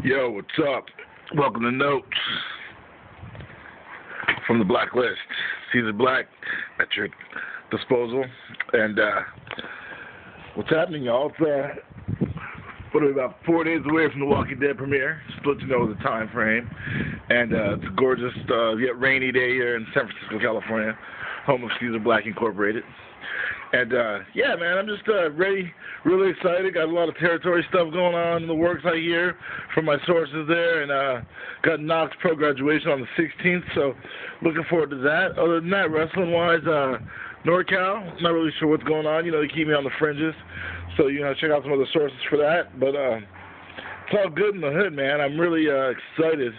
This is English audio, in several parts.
Yo, what's up? Welcome to Notes from the Blacklist. Caesar Black at your disposal. And what's happening, y'all? It's what are we, about 4 days away from the Walking Dead premiere. Just to let you know the time frame. And it's a gorgeous yet rainy day here in San Francisco, California, home of Caesar Black Incorporated. And, yeah, man, I'm just ready, really excited. Got a lot of territory stuff going on in the works, I hear, from my sources there. And got Knox Pro graduation on the 16th, so looking forward to that. Other than that, wrestling-wise, NorCal, not really sure what's going on. You know, they keep me on the fringes, so, you know, check out some other sources for that. But it's all good in the hood, man. I'm really excited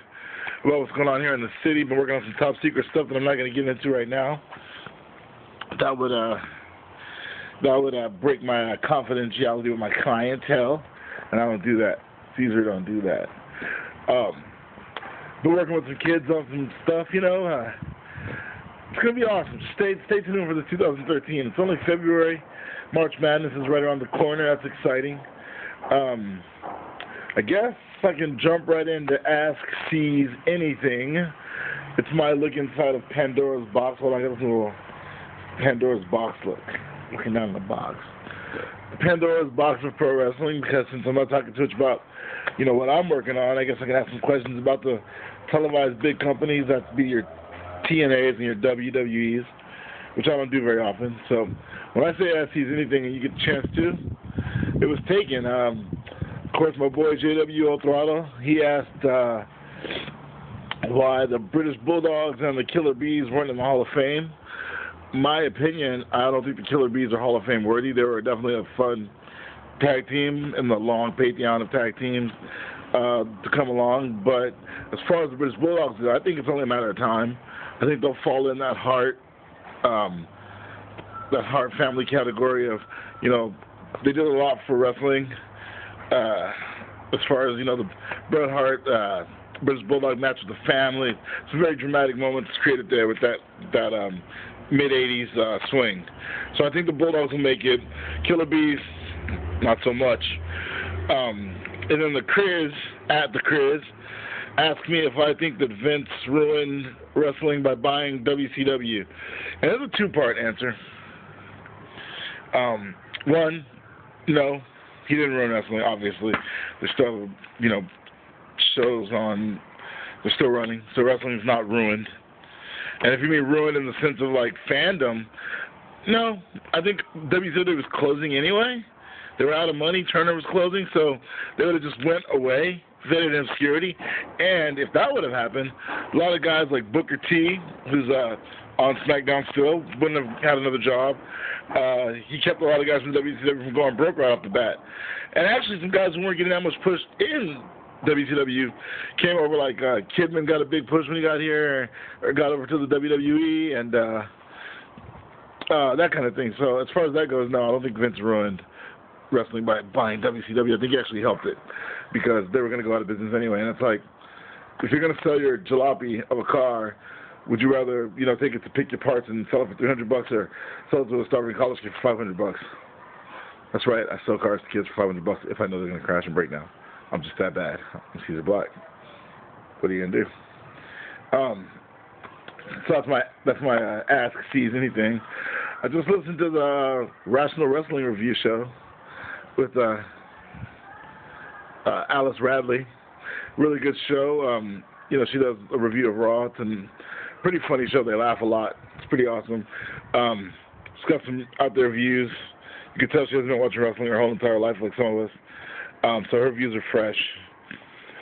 about what's going on here in the city. Been working on some top-secret stuff that I'm not going to get into right now. That would break my confidentiality with my clientele, and I don't do that. Caesar don't do that. Been working with some kids on some stuff, you know. It's going to be awesome. Stay tuned for the 2013. It's only February. March Madness is right around the corner. That's exciting. I guess I can jump right into Ask Caes Anything. It's my look inside of Pandora's box. Hold on, I got this little Pandora's box look. Looking down the box. The Pandora's box of pro wrestling, because since I'm not talking too much about, you know, what I'm working on, I guess I can ask some questions about the televised big companies, that be your TNAs and your WWEs, which I don't do very often. So when I say Ask Caes Anything and you get a chance to, it was taken. Of course, my boy JW El Throttle, he asked why the British Bulldogs and the Killer Bees weren't in the Hall of Fame. My opinion, I don't think the Killer Bees are Hall of Fame worthy. They were definitely a fun tag team in the long pantheon of tag teams to come along. But as far as the British Bulldogs, I think it's only a matter of time. I think they'll fall in that Hart family category of, you know, they did a lot for wrestling. As far as, you know, the Bret Hart British Bulldog match with the family, some very dramatic moments created there with that mid-'80s swing. So I think the Bulldogs will make it. Killer Bees, not so much. And then the Criz, at the Criz, asked me if I think that Vince ruined wrestling by buying WCW. And there's a two-part answer. One, no, he didn't ruin wrestling, obviously. There's still, you know, shows on, they're still running, so wrestling's not ruined. And if you mean ruined in the sense of, like, fandom, no. I think WCW was closing anyway. They were out of money. Turner was closing, so they would have just went away, faded in obscurity. And if that would have happened, a lot of guys like Booker T, who's on SmackDown still, wouldn't have had another job. He kept a lot of guys from WCW from going broke right off the bat. And actually some guys who weren't getting that much push in WCW came over, like Kidman got a big push when he got here, or got over to the WWE, and that kind of thing. So as far as that goes, no, I don't think Vince ruined wrestling by buying WCW. I think he actually helped it, because they were going to go out of business anyway. And it's like, if you're going to sell your jalopy of a car, would you rather, you know, take it to pick your parts and sell it for $300, or sell it to a starving college kid for $500? That's right, I sell cars to kids for $500 if I know they're going to crash and break down. I'm just that bad. I'm Caesar Black. What are you gonna do? So that's my Ask Caes Anything. I just listened to the Rational Wrestling Review show with Alice Radley. Really good show. You know, she does a review of Raw. It's a pretty funny show. They laugh a lot. It's pretty awesome. It's got some out there views. You can tell she hasn't been watching wrestling her whole entire life like some of us. So her views are fresh.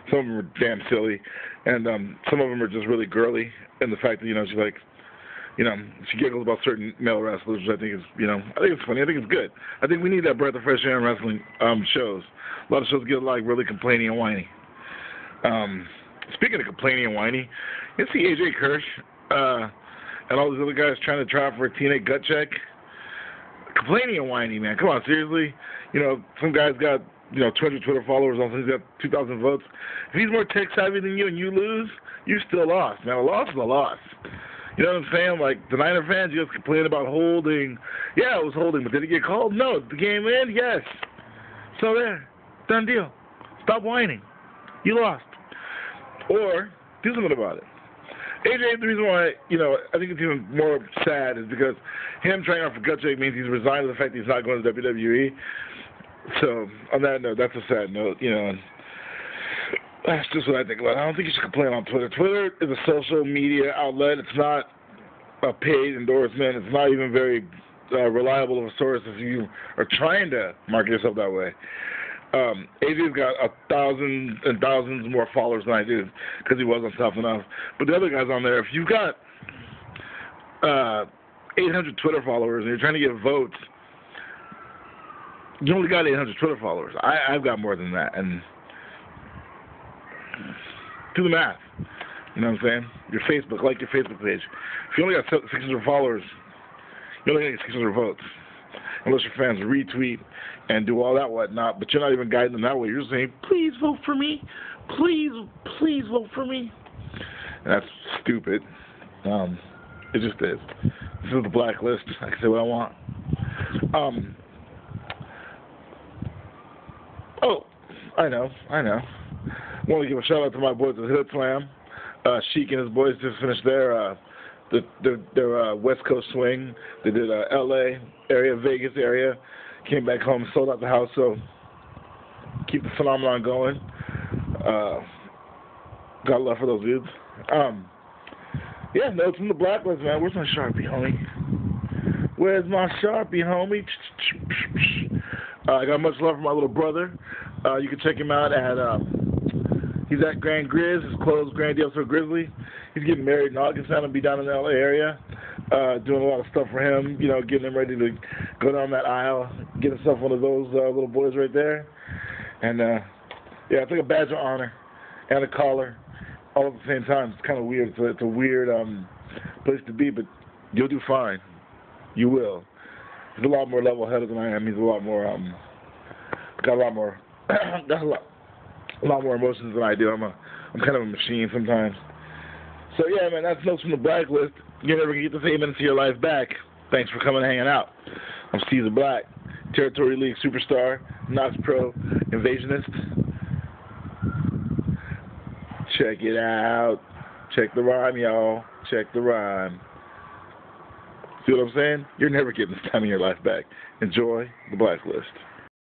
Some of them are damn silly, and some of them are just really girly. And the fact that, you know, she's like, you know, she giggles about certain male wrestlers, which I think is, you know, I think it's funny. I think it's good. I think we need that breath of fresh air in wrestling shows. A lot of shows get like really complaining and whiny. Speaking of complaining and whiny, you see AJ Kirsch and all these other guys trying to try out for a TNA gut check. Complaining and whiny, man. Come on, seriously. You know, some guy's got, you know, 200 Twitter followers, also he's got 2,000 votes. If he's more tech savvy than you and you lose, you still lost. Man, a loss is a loss. You know what I'm saying? Like, the Niner fans, you guys complain about holding. Yeah, it was holding, but did it get called? No. Did the game end? Yes. So there. Done deal. Stop whining. You lost. Or do something about it. AJ, the reason why, I think it's even more sad is because him trying out for gut check means he's resigned to the fact that he's not going to WWE. So, on that note, that's a sad note, and that's just what I think about it. I don't think you should complain on Twitter. Twitter is a social media outlet. It's not a paid endorsement. It's not even very reliable of a source if you are trying to market yourself that way. AJ's got 1,000 and thousands more followers than I do because he was on Tough Enough. But the other guys on there, if you've got 800 Twitter followers and you're trying to get votes, you only got 800 Twitter followers. I've got more than that. And do the math. You know what I'm saying? Your Facebook, like your Facebook page. If you only got 600 followers, you're only going to get 600 votes. Unless your fans retweet and do all that whatnot, but you're not even guiding them that way. You're just saying, please vote for me. Please, please vote for me. And that's stupid. It just is. This is the blacklist. I can say what I want. Oh, I know. I want to give a shout out to my boys at Hood Slam. Sheik and his boys just finished their West Coast swing. They did L.A. area, Vegas area. Came back home, sold out the house. So keep the phenomenon going. Got love for those dudes. Yeah, notes from the blacklist, man. Where's my Sharpie, homie? Where's my Sharpie, homie? I got much love for my little brother. You can check him out at he's at Grand Grizz. His clothes, Grand Deal for Grizzly. He's getting married in August. I'm gonna be down in the LA area, doing a lot of stuff for him. Getting him ready to go down that aisle, get himself one of those little boys right there. And yeah, it's like a badge of honor and a collar all at the same time. It's kind of weird. It's a weird place to be, but you'll do fine. You will. He's a lot more level-headed than I am. He's a lot more got a lot more a lot more emotions than I do. I'm kind of a machine sometimes. So yeah, man, that's notes from the blacklist. You're never gonna get this 8 minutes of your life back. Thanks for coming and hanging out. I'm Caesar Black, Territory League superstar, Knox Pro, invasionist. Check it out. Check the rhyme, y'all. Check the rhyme. See what I'm saying? You're never getting this time of your life back. Enjoy the blacklist.